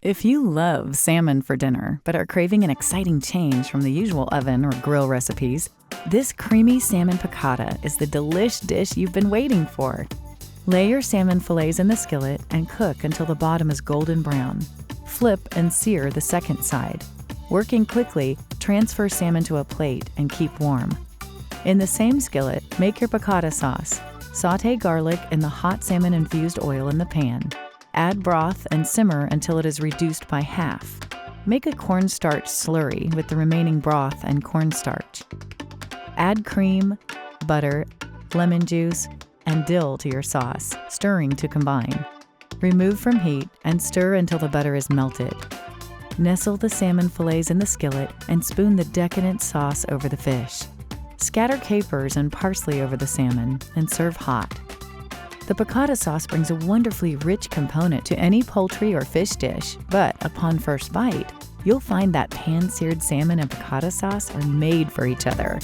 If you love salmon for dinner but are craving an exciting change from the usual oven or grill recipes, this creamy salmon piccata is the delish dish you've been waiting for. Lay your salmon fillets in the skillet and cook until the bottom is golden brown. Flip and sear the second side. Working quickly, transfer salmon to a plate and keep warm. In the same skillet, make your piccata sauce. Sauté garlic in the hot salmon-infused oil in the pan. Add broth and simmer until it is reduced by half. Make a cornstarch slurry with the remaining broth and cornstarch. Add cream, butter, lemon juice, and dill to your sauce, stirring to combine. Remove from heat and stir until the butter is melted. Nestle the salmon fillets in the skillet and spoon the decadent sauce over the fish. Scatter capers and parsley over the salmon and serve hot. The piccata sauce brings a wonderfully rich component to any poultry or fish dish, but upon first bite, you'll find that pan-seared salmon and piccata sauce are made for each other.